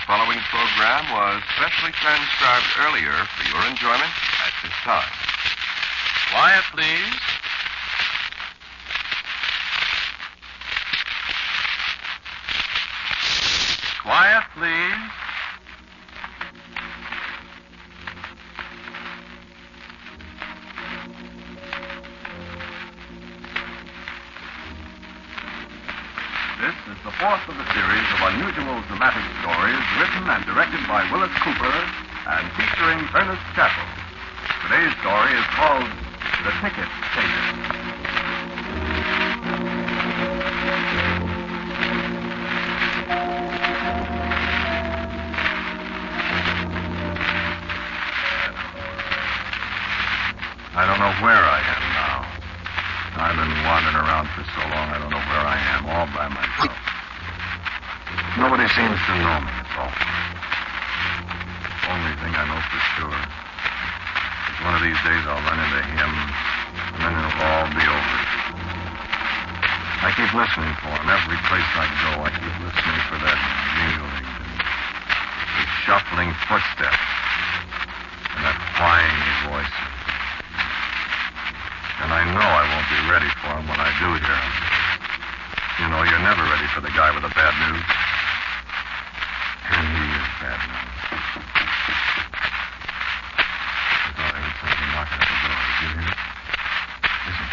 following program was specially transcribed earlier for your enjoyment at this time. Quiet, please. Quiet, please. This is the fourth of a series of unusual dramatic stories written and directed by Willis Cooper and featuring Ernest Chappell. Today's story is called The Ticket Taker. I don't know where I am now. I've been wandering around for so long, I don't know where I am, all by myself. Nobody seems to know me at all. Only thing I know for sure is one of these days I'll run into him, and then it'll all be over. I keep listening for him. Every place I go, I keep listening for that jingling, the shuffling footsteps, and that whining voice. And I know I won't be ready for him when I do hear him. You know, you're never ready for the guy with the bad news. And he is bad news. I thought I heard something knocking at the door. Did you hear it? Listen.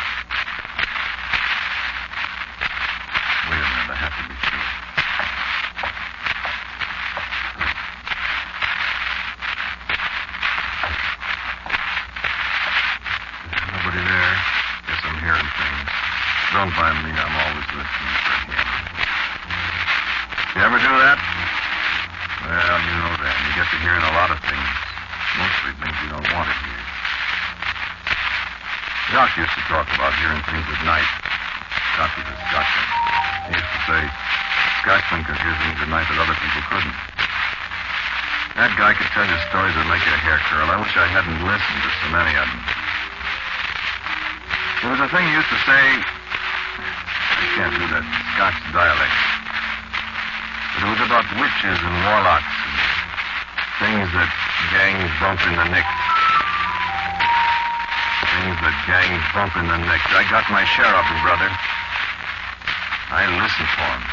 Wait a minute, I have to be sure. Nobody there. Guess I'm hearing things. Don't mind me, I'm always listening for him. You ever do that? Well, you know that. You get to hearing a lot of things. Mostly things you don't want to hear. Doc used to talk about hearing things at night. Doc was a Scotchman. He used to say Scotchmen could hear things at night that other people couldn't. That guy could tell you stories that make your hair curl. I wish I hadn't listened to so many of them. There was a thing he used to say. I can't do that Scotch dialect. But it was about witches and warlocks and things that gangs bump in the nick. Things that gangs bump in the nick. I got my share of them, brother. I listened for them.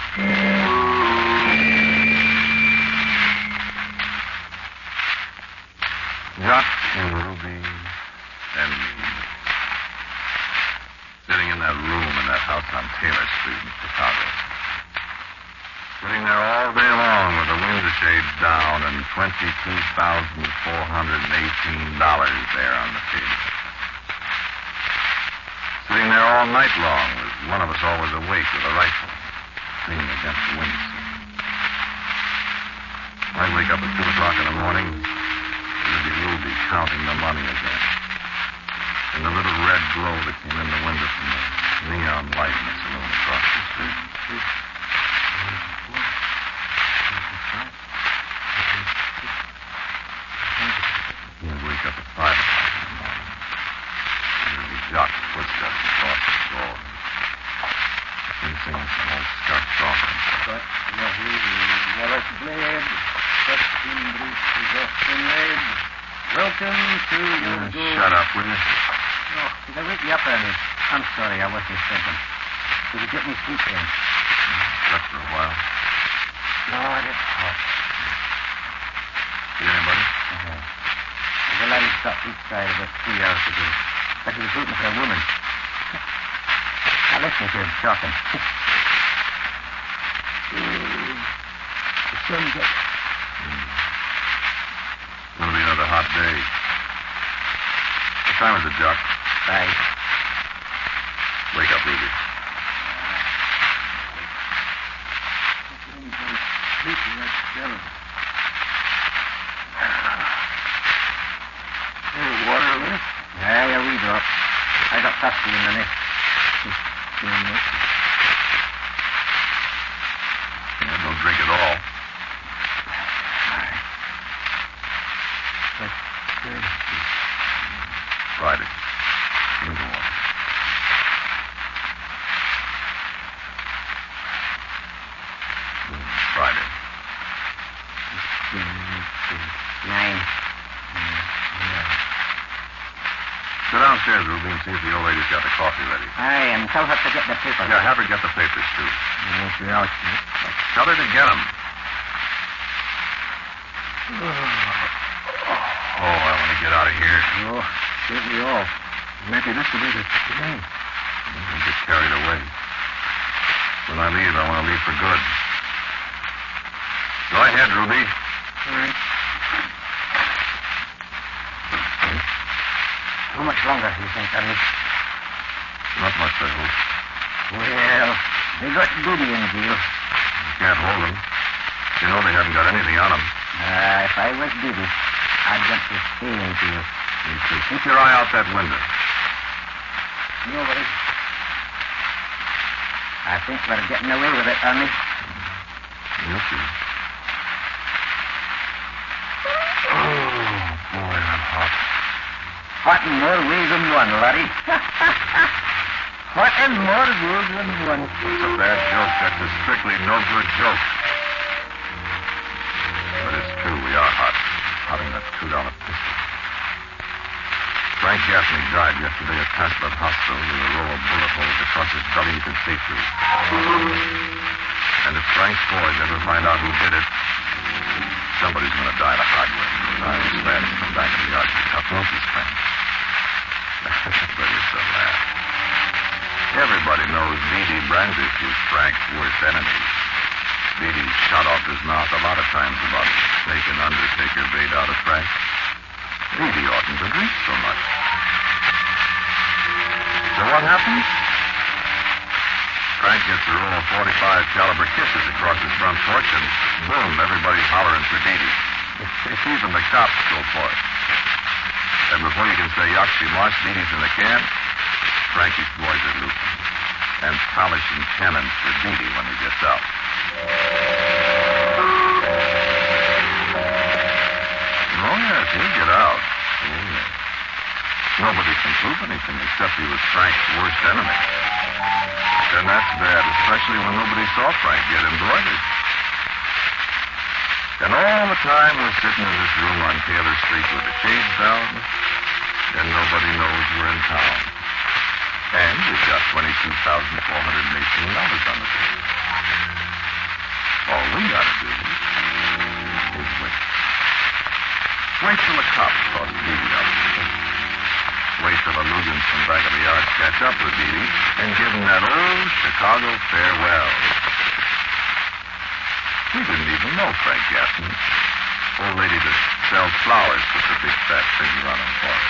Jock and Ruby and me. Sitting in that room in that house on Taylor Street in Chicago. Sitting there all day long with the window shades down and $22,418 there on the table. Sitting there all night long with one of us always awake with a rifle, leaning against the window. I'd wake up at 2 o'clock in the morning, and there'd be Ruby counting the money again. And the little red glow that came in the window from the neon light in the saloon across the street. He'd wake up at 5 o'clock in the morning. There'd be Jock's footsteps across the floor. He'd sing some old Scotch song. But Wallace Blade, Captain Bruce is often made. Welcome to your door. Shut up, will you? Oh, did I wake you up, Ernie? I'm sorry, I wasn't thinking. Did you get me sleep then? Slept for a while. God, it's hot. See anybody? The lady stopped each side about 3 hours ago. But he was looking for a woman. Now listen to him talking. The sun's up. It's going to be another hot day. What time is it, Jock? 5. Wake up, Ruby. Sleeping like jelly. Water left? Yeah, we drop. I got thirsty in the neck. Yeah, don't drink at all. Friday. Drink the water. Friday. 9. Go downstairs, Ruby, and see if the old lady's got the coffee ready. Aye, and tell her to get the papers. Yeah, have her get the papers, too. Yes, we all see. Tell her to get them. Oh, I want to get out of here. Oh, certainly all. Maybe this will be the day. I'll get carried away. When I leave, I want to leave for good. Go ahead, Ruby. All right. How much longer, do you think, Ernie? Not much, I hope. Well, they got Goody in jail. You can't hold them. You know they haven't got anything on them. If I was Goody, I'd want to stay in jail. You too. Keep your eye out that window. Nobody. I think we're getting away with it, Ernie. You'll see. Oh, boy, I'm hot. Hot in more ways than one, Larry. Hot in more ways than one. It's a bad joke. That's a strictly no good joke. But it's true. We are hot. Hot in that $2 pistol. Frank Gaffney died yesterday at Taslet Hospital with a row of bullet holes across his belly you could see through. And if Frank's boys ever find out who did it, somebody's going to die the hard way. I was glad to come back to the yard to cut off his friend. But it's a laugh. Everybody knows Beatty Brandish was Frank's worst enemy. Beatty shot off his mouth a lot of times about making Undertaker bait out of Frank. Beatty oughtn't to drink so much. So what happens? Frank gets a roll of 45 caliber kisses across his front porch, and boom, everybody's hollering for Beatty. Even the cops go for it. And before you can say yucksy mush, Beatty's in the can, Frankie's boys are looping and polishing cannons for Beatty when he gets out. Oh, yes, he'll get out. Oh, yes. Nobody can prove anything except he was Frank's worst enemy. And that's bad, especially when nobody saw Frank get embroidered. And all the time we're sitting in this room on Taylor Street with the shades down, and nobody knows we're in town. And we've got $22,418 on the table. All we gotta do is wait. Wait till the cops toss Beatty out of the case. Wait till the Lugans from back of the yard catch up with Beatty and give him that old Chicago farewell. We didn't even know Frank Gaffney. Old lady that sells flowers put the big fat finger on him for us.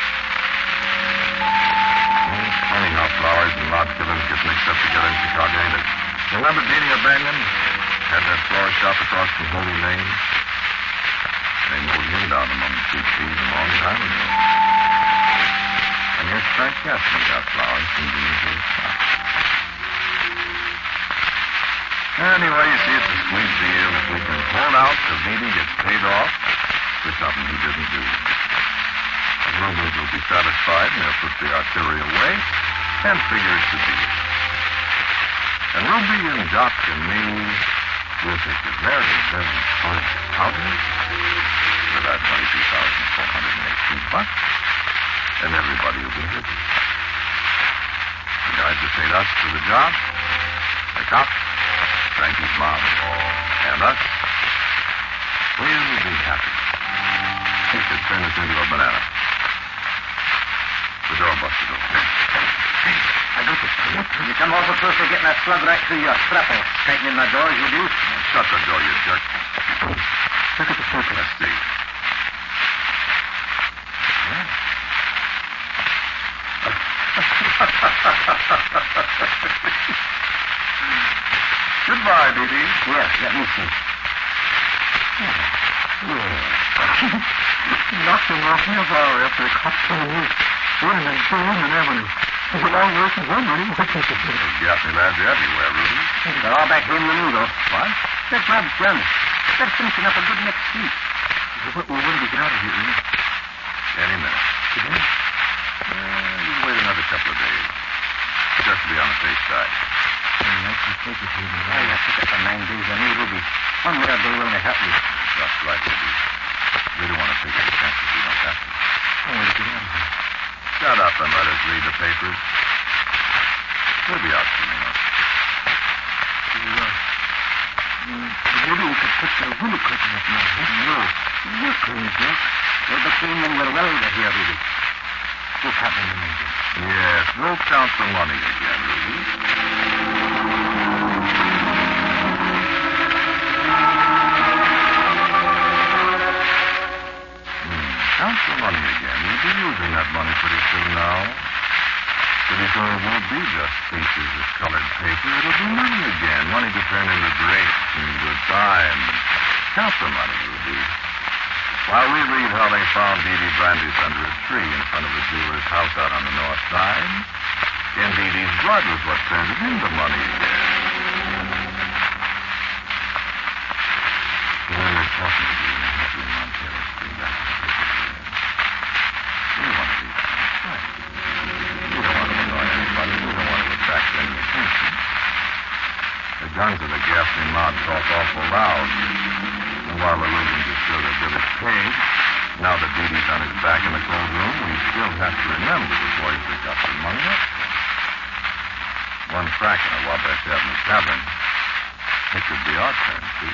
Funny how flowers and lot killings get mixed up together in Chicago, ain't it? Remember Beatty O'Banion? Had that flower shop across from Holy Lane? They mowed him down among the sweet peas a long time ago. And here's Frank Gaffney got flowers from Beatty's old shop. Anyway, you see, it's a sweet deal if we can hold out till Beatty gets paid off for something he didn't do. The Rubens will be satisfied, and they'll put the artillery away and figure it's a deal. And Ruby and Doc and me will take a very, very fine powder for that $22,418, and everybody will be happy. The guys that paid us for the job, the cops, Frankie's mom, and us, we'll be happy. He could turn us into a banana. The door busted open. Hey, I got this. You come awful close to getting that slug right through your scrapple. Tightening my door as you do. Shut the door, you jerk. Look at the circle. Let's see. Goodbye, Beatty. Here, let me see. Knocked him off half hour after the cops came in. Running and Bowman Avenue. There's a long way from home, Rudy. Those Gaffney lads are everywhere, Rudy. They're all back here in the noodle. What? Their job's done. They're finishing up a good next week. When do we get out of here, Rudy? Any minute. Today? You wait another couple of days. Just to be on the safe side. I can take it here. I have to get for 9 days. I need Ruby. One more day will help you. Just like Ruby. take any chances we don't have to. I want to get out of here. Shut up and let us read the papers. We'll be out soon enough. Maybe we could put the window curtain up now. No. You're clean, Jack. You're the clean and we're well over here, Ruby. What's happening, Major? Yes, we'll count the money again, Ruby. Count the money again. You'll be using that money pretty soon now. Pretty soon it won't be just pieces of colored paper. It'll be money again. Money to turn into great and good time. Count the money, Ruby. While we read how they found Dee Dee Brandis under a tree in front of the jeweler's house out on the north side, and Dee Dee's blood was what turned it into money again. When we were talking to you and have you in Montero Street after the paper we want to be right. We don't want to annoy anybody. We don't want to attract any attention. The guns of the gasoline mob talk awful loud. And while the Rubens is still as good as paid, now that Dee Dee's on his back in the cold room, we still have to remember the boys that got the money up. One crack in a Wabash Avenue tavern. It could be our turn, too.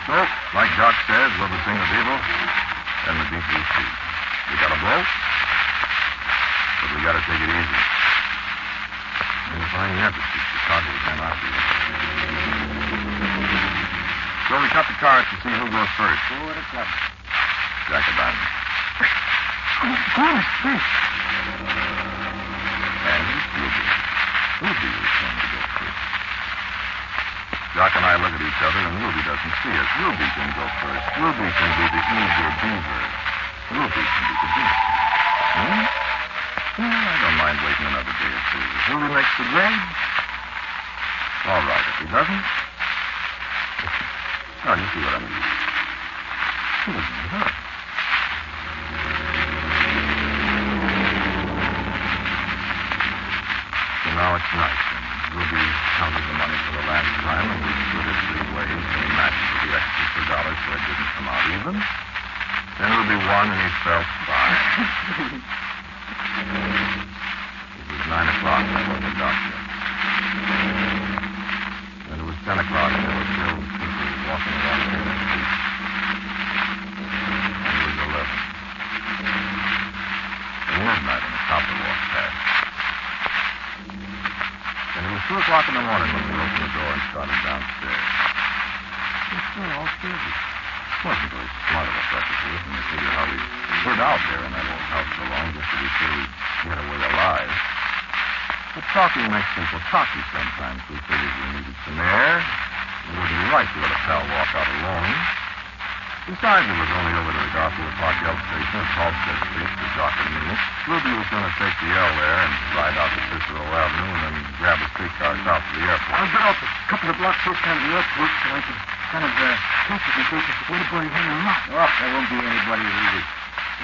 So, like Doc says, we'll be seeing of evil and the deep blue sea. We got a blow, but we got to take it easy. And if I never see Chicago again, I'll be there. So we cut the cards to see who goes first. 4 o'clock. Jack O'Brien. Goodness, please. And Ruby. Ruby is going to go first. Doc and I look at each other, and Ruby doesn't see us. Ruby can go first. Ruby can be the eager beaver. Ruby can be the beast. Well, I don't mind waiting another day or two. If Ruby makes the grade, all right. If he doesn't, oh, you see what I mean. He doesn't need her. So now it's night, and Ruby counted the money for the last time, and we split it 3 ways, and he matched for the extra $2 so it didn't come out even. Then Ruby won, and he felt fine. It was 9 o'clock before the doctor. When it was 10 o'clock, there were still people walking around in the street. And it was 11. And midnight, and a copper walked past. And it was 2 o'clock in the morning when we opened the door and started downstairs. It was still all busy. Wasn't very smart of us, I suppose, when you figure how we hid out there in that old house so long just to be sure we'd get away alive. But talking makes people talky sometimes. We figured we needed some air. It wouldn't be right to let a pal walk out alone. Besides, it was only over to the Garfield Park L station at Halstead Street for Doc and me. Ruby was going to take the L there and ride out to Cicero Avenue and then grab a streetcar south to the airport. I'll get off a couple of blocks this time of the airport so I can kind of take it in case there's anybody here or not. Oh, there won't be anybody, Ruby.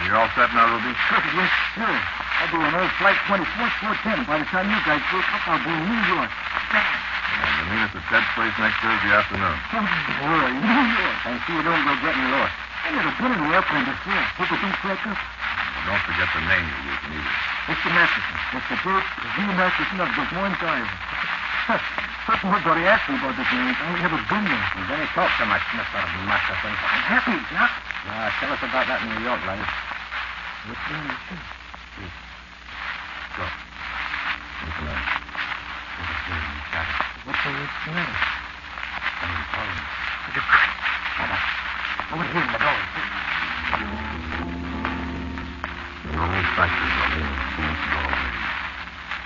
You're all set now, Ruby? Perfect, yes, sure. I'll be on old flight 24, 410. By the time you guys break up, I'll be in New York. And you'll meet us at Ted's place next Thursday afternoon. Boy, New York. And see you don't go getting lost. I've never been in an airplane before. Hope it don't break up. Well, don't forget the name you're using either. Mr. Masterson. Mr. Burt Z. Masterson of Des Moines, Iowa. First nobody asked me about this name. I ain't never been there. You don't talk so much, Mr. Masterson. I'm happy, Doc. Now, tell us about that New York life. What's the name? Go. What's the name? What's the matter? I'm calling. Would you cut? Shut up. Over here in the door. The old factory building was full of doorways.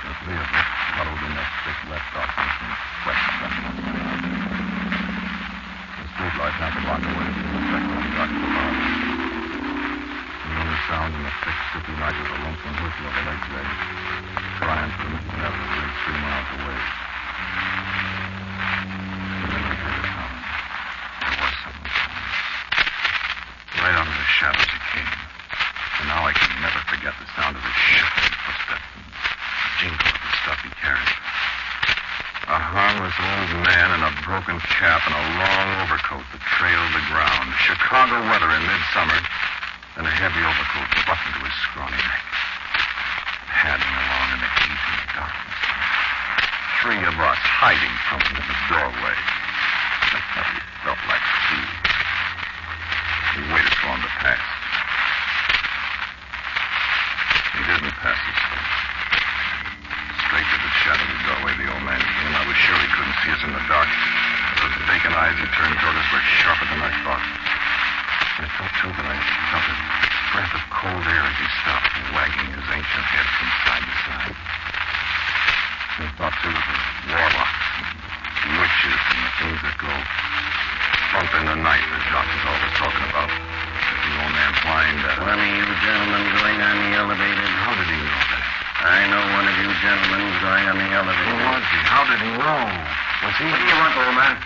The 3 of us huddled in that thick, wet darkness and sweat swept. The streetlight half a block away was the second one got to the lobby. The only sound in the thick, sticky night was the lonesome whistle of a lake leg, triumphant and inevitably 3 miles away. And then we heard it coming. There was something coming. Right out of the shadows it came. And now I can never forget the sound of his shuffling footsteps and the jingle of the stuff he carried. A harmless old man in a broken cap and a long overcoat that trailed the ground. Chicago weather in midsummer, and a heavy overcoat buttoned to his scrawny neck. Padding along in the heat and the darkness. 3 of us hiding from him in the doorway. He felt like 2. We waited for him to pass. He didn't pass us. Straight to the shadowy doorway the old man came. I was sure he couldn't see us in the dark. Those vacant eyes he turned toward us were sharper than I thought. I thought, too, that I felt a breath of cold air as he stopped, wagging his ancient head from side to side. I thought, too, of the warlocks and witches and the things that go bump in the night that Doc was always talking about. The old man flying that. One of you gentlemen going on the elevator. How did he know that? I know one of you gentlemen going on the elevator. Who was he? How did he know? Was he? What do you want, old man?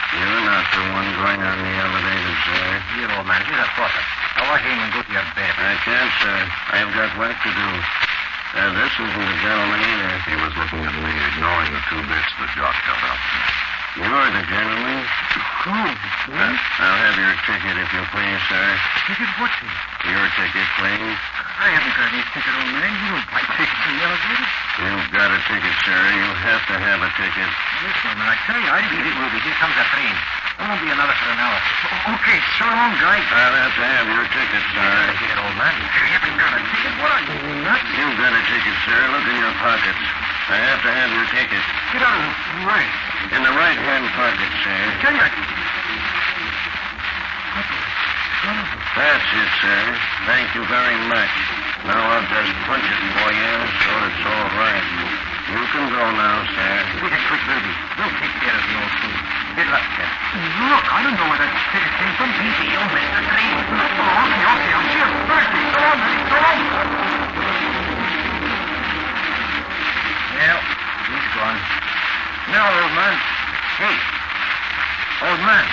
You're not the one going on the elevator, sir. Here, old man. Here's a porter. Now, wash him and go to your bed. I can't, sir. I've got work to do. This isn't the gentleman either. He was looking at me, ignoring the 2 bits that Jock held out to me. You're the gentleman. I'll have your ticket, if you please, sir. Ticket what? Your ticket, please. I haven't got any ticket, old man. You don't buy tickets in the elevator. You've got a ticket, sir. You have to have a ticket. Listen, I tell you, I didn't get it, Ruby. Here comes a train. It won't be another for an hour. Okay, so long, guy. I'll have to have your ticket, sir. Here, old man. You haven't got a ticket? What are you, nuts? You've got a ticket, sir. Look in your pockets. I have to have your ticket. Get out of the way. In the right-hand pocket, sir. Tell you. That's it, sir. Thank you very much. Now I'll just punch it for you so it's all right. You can go now, sir. Take it quick, Ruby. We'll take care of the old fool. Good luck, sir. Look, I don't know where that ticket came from. Easy, you'll miss the train. Oh, okay. I'll see you Thursday. So long, honey. So long. Well, he's gone. Now, old man. Hey. Old man.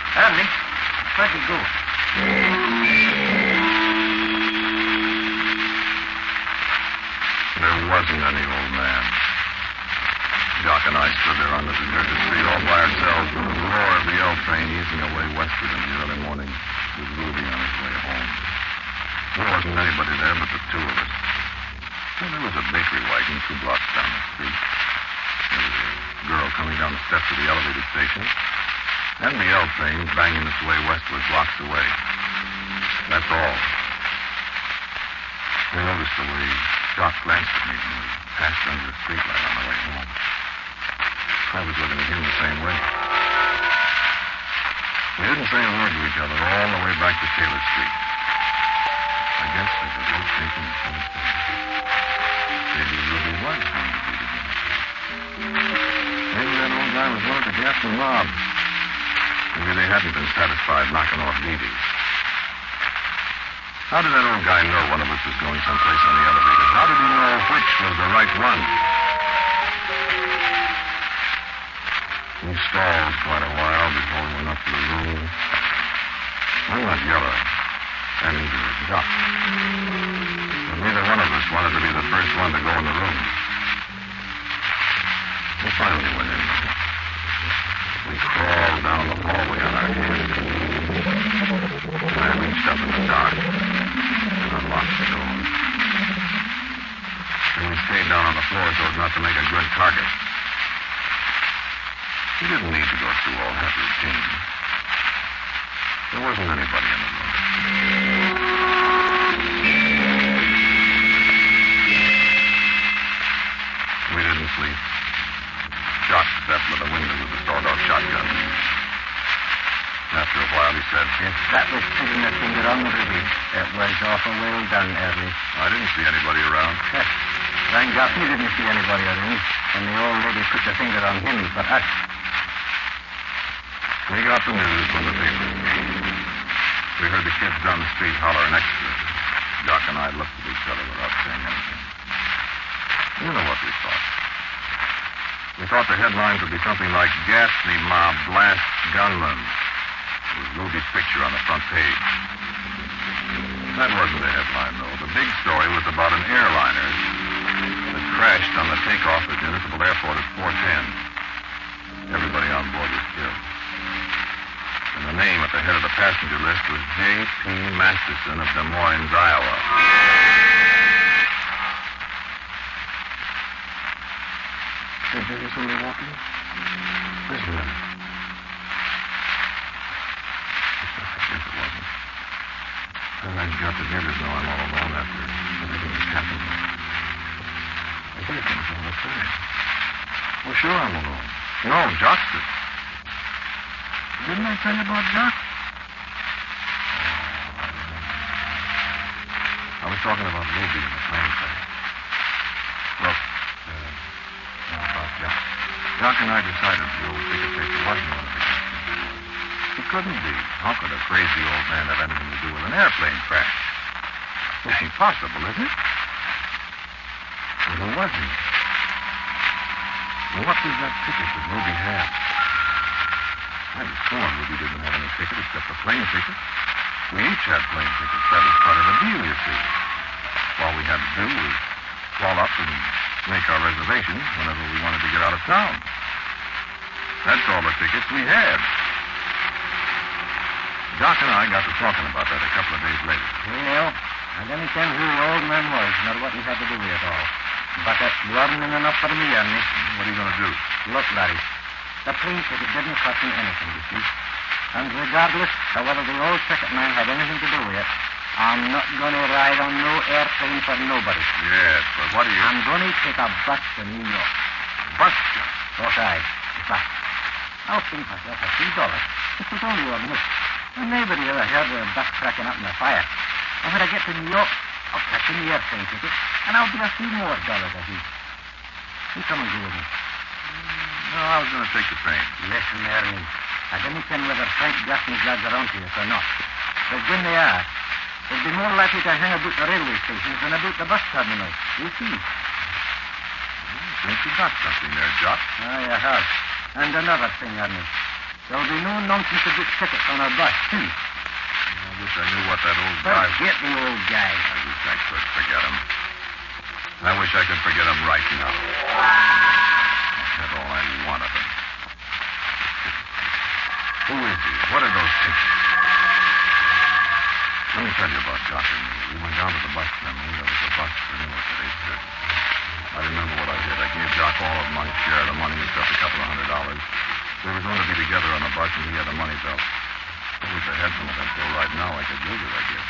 Andy, where'd he go? There wasn't any old man. Doc and I stood there on the deserted street all by ourselves with the roar of the L train easing away westward in the early morning with Ruby on his way home. There wasn't anybody there but the 2 of us. Well, there was a bakery wagon 2 blocks down the street. There was a girl coming down the steps of the elevated station. And the L train banging its way westward blocks away. That's all. I noticed the way Doc glanced at me when we passed under the streetlight on the way home. I was looking at him the same way. We didn't say a word to each other all the way back to Taylor Street. I guess we were both thinking the same thing. Maybe Ruby was going to be together. Maybe that old guy was one of the Gaffney mob. Maybe they hadn't been satisfied knocking off Dee. How did that old guy know one of us was going someplace on the elevator? How did he know which was the right one? We stalled quite a while before we went up to the room. I'm not yellow, and neither is Doc. But neither one of us wanted to be the first one to go in the room. We finally went in. We crawled down the hallway on our hands. I reached up in the dark and unlocked the door. And we stayed down on the floor so as not to make a good target. We didn't need to go through all that routine. There wasn't anybody in the room. We didn't sleep. Doc sat by the window with the sawed-off shotgun. After a while, he said, If that was putting the finger on the Ruby, it was awful well done, Early. I didn't see anybody around. Frank Gaffney didn't see anybody around, and the old lady put the finger on him for us. We got the news from the paper. We heard the kids down the street hollering extra. Doc and I looked at each other without saying anything. You know what we thought. We thought the headlines would be something like Gaffney Mob Blasts Gunman, with Ruby's picture on the front page. That wasn't the headline, though. The big story was about an airliner that crashed on the takeoff at Municipal Airport at 4:10. Everybody on board was killed. name at the head of the passenger list was J.P. Masterson of Des Moines, Iowa. Did you hear somebody walking? Listen a minute. I think it wasn't. Well, I got the neighbors know I'm all alone after everything that's happened. I hear things all the time. Well, sure I'm alone. No, Jock's it. Didn't I tell you about Jock? I was talking about Ruby and the plane crash. Look, about Jock. Jock and I decided the old ticket taker wasn't one of the guys. He couldn't be. How could a crazy old man have anything to do with an airplane crash? It ain't possible, is it? Well, it wasn't. Well, what was that ticket that Ruby had? I was sworn Ruby didn't have any ticket except a plane ticket. We each had plane tickets. That was part of the deal, you see. All we had to do was call up and make our reservations whenever we wanted to get out of town. That's all the tickets we had. Doc and I got to talking about that a couple of days later. Well, I didn't tell who the old man was, nor what he had to do with it all. But that's warning enough for me, Ernie. What are you going to do? Look, Larry, the plane ticket didn't cost me anything, you see. And regardless of whether the old ticket man had anything to do with it, I'm not going to ride on no airplane for nobody. Yes, but what are you... I'm going to take a bus to New York. Bus, John? Okay. In fact, I'll pay myself a $3. It was only a minute. Nobody ever heard of a bus cracking up in the fire. And when I get to New York, I'll catch an airplane ticket, and I'll be a few more dollars a week. You come and go with me. No, I was going to take the train. Listen, Ernie. I didn't tell whether Frank Gaffney's lads are onto us or not. But when they are, they'll be more likely to hang about the railway stations than about the bus terminals. You see? I think you got something there, Jock. I have. And another thing, Ernie. There'll be no nonsense about tickets on our bus, too. I wish I knew what that old guy... Forget the old guy. I wish I could forget him. I wish I could forget him right now. I had all I want of him. Who is he? What are those tickets? Let me tell you about Jock and me. We went down to the bus terminal. There was a bus for Newark at 8:30. I remember what I did. I gave Jock all of my share of the money except a couple of $100. We were going to be together on the bus, and he had the money belt. I wish I had some of that bill right now. I could use it, I guess.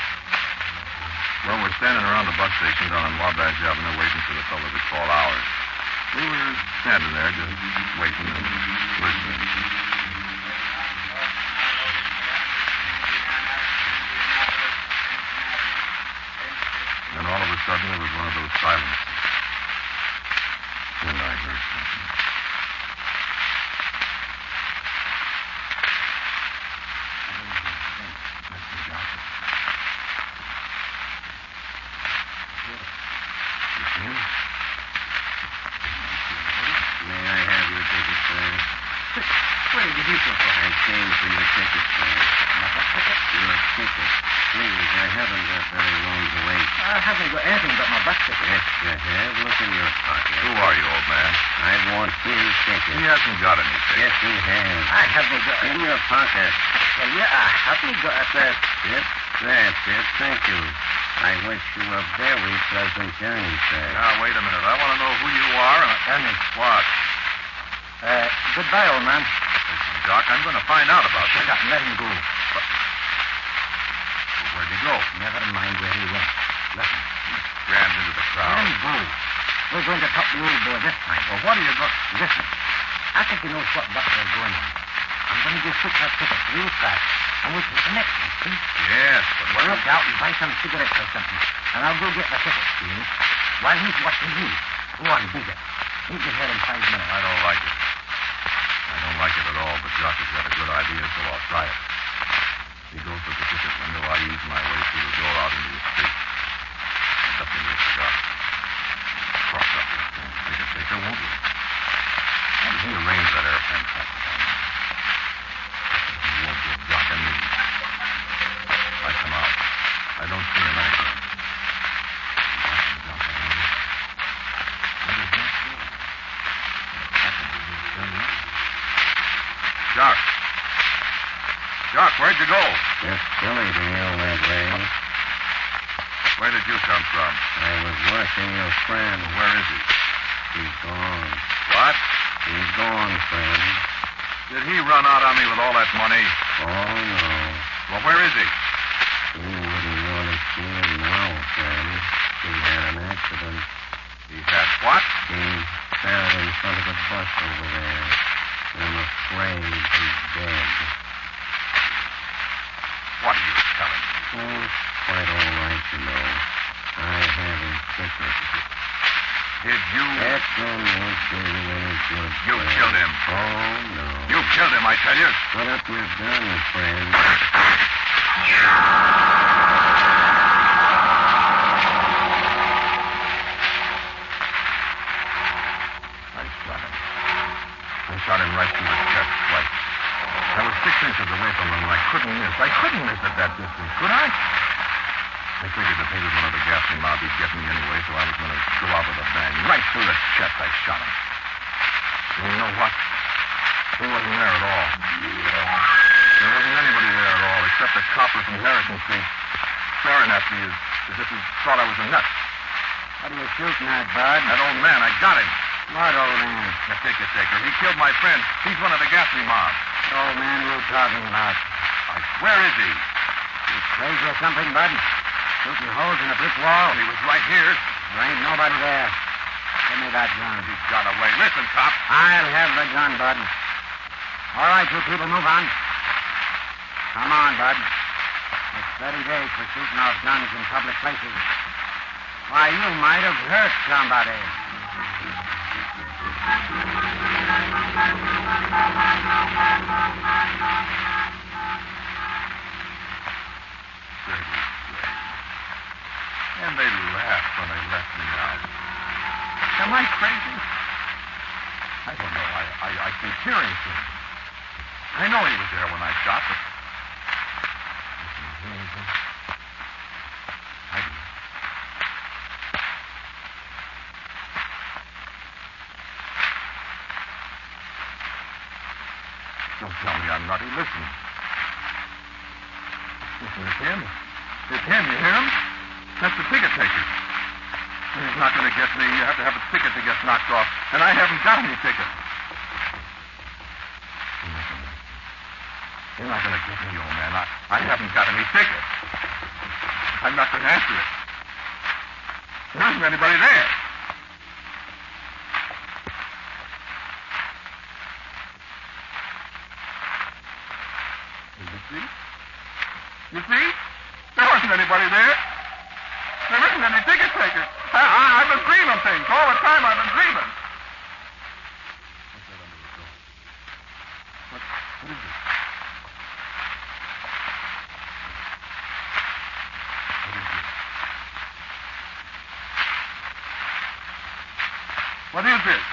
Well, we're standing around the bus station down on Wabash Avenue waiting for the fellow to call ours. We were standing there just waiting and listening. Then all of a sudden, there was one of those silences. And I heard something. May I have your ticket, sir? What did you do for? I came for your ticket, sir. Another ticket? Your ticket. Please, I haven't got very long to wait. I haven't got anything but my bus ticket. Yes, you have. Look in your pocket. Who are you, old man? I want his ticket. He hasn't got anything. Yes, he has. I haven't got it. In your pocket. Well, yeah, I haven't got it. Yes, that's it. Thank you. I wish you a very pleasant journey, sir. Now, wait a minute. I want to know who you are and... Ernie. What? Goodbye, old man. Listen, Doc, I'm going to find out about Shut this. up and let him go. Where'd he go? Never mind where he went. Listen. Rammed into the Let crowd. him go. We're going to top the old boy this time. Well, what are you going... Listen. I think he knows what bus we're going on. I'm going to just fix our tickets real fast. And we'll take the next one, see? Yes, but what... Look out and buy some cigarettes or something. And I'll go get the tickets, see? While he's watching you. Go on, beat it. Meet you here in 5 minutes. I don't like it. I don't like it at all, but Jock has got a good idea, so I'll try it. He goes to the ticket window. I use my way through the door out into the street. And up in your cigar. Cross up this thing. Ticket taker, won't you? How does he arrange that airplane traffic? He won't give Jock a need. I come out. I don't see him anywhere. Jock. Jock, where'd you go? Just silly to yell that way. Where did you come from? I was watching your friend. Where is he? He's gone. What? He's gone, friend. Did he run out on me with all that money? Oh, no. Well, where is he? You wouldn't want to see him now, friend. He had an accident. He had what? He fell in front of the bus over there. I'm afraid he's dead. What are you telling me? Oh, quite all right, you know. I have him ticketed. Did you... That gun won't do you any good, You friend. killed him. Oh, no. You killed him, I tell you. Put up your gun, friend. I shot him right through the chest twice. I was 6 inches away from him, and I couldn't miss. I couldn't miss at that distance, could I? I figured that he was one of the gassy mob. He'd get me anyway, so I was going to go out with a bang. Right through the chest, I shot him. And you know what? He wasn't there at all. There wasn't anybody there at all, except a copper from Harrison Street, staring at me as if he thought I was a nut. What are you shooting at, Bud? That old man, I got him. What old man? The ticket taker. He killed my friend. He's one of the Gaffney mob. What old man you talking about? Where is he? You crazy or something, Bud? Shooting holes in a brick wall? He was right here. There ain't nobody there. Give me that gun. He's got away. Listen, cop. I'll have the gun, Bud. All right, you people, move on. Come on, Bud. It's 30 days for shooting off guns in public places. Why, you might have hurt somebody. And they laughed when they left me out. Am I crazy? I don't know. I keep hearing things. I know he was there when I shot, but... I didn't. Don't tell me I'm nutty. Listen. Listen, it's him. It's him. You hear him? That's the ticket taker. He's not going to get me. You have to have a ticket to get knocked off. And I haven't got any ticket. You're not going to get me, old man. I haven't got any ticket. I'm not going to answer it. There isn't anybody there. You see? There wasn't anybody there. There isn't any ticket taker. I've been dreaming things. All the time I've been dreaming. What is it? What is this?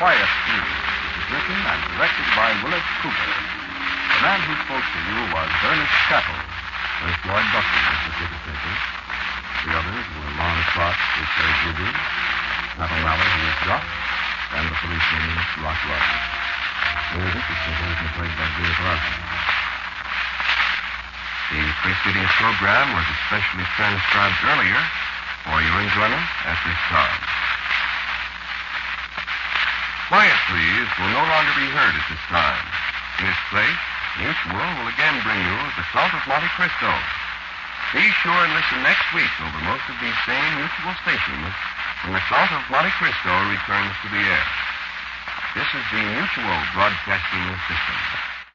Quiet Street. It was written and directed by Willis Cooper. The man who spoke to you was Ernest Chappell. First Lloyd Buckley was the ticket taker. The others were Lon Clark, who played Ruby, Pat O'Malley, who was Jock, and the policeman, Rock Lawson. Music was composed and played by Dave Larson. The preceding program was especially transcribed earlier for your enjoyment at this time. Quiet, Please will no longer be heard at this time. In its place, Mutual will again bring you The Salt of Monte Cristo. Be sure and listen next week over most of these same Mutual stations when The Salt of Monte Cristo returns to the air. This is the Mutual Broadcasting System.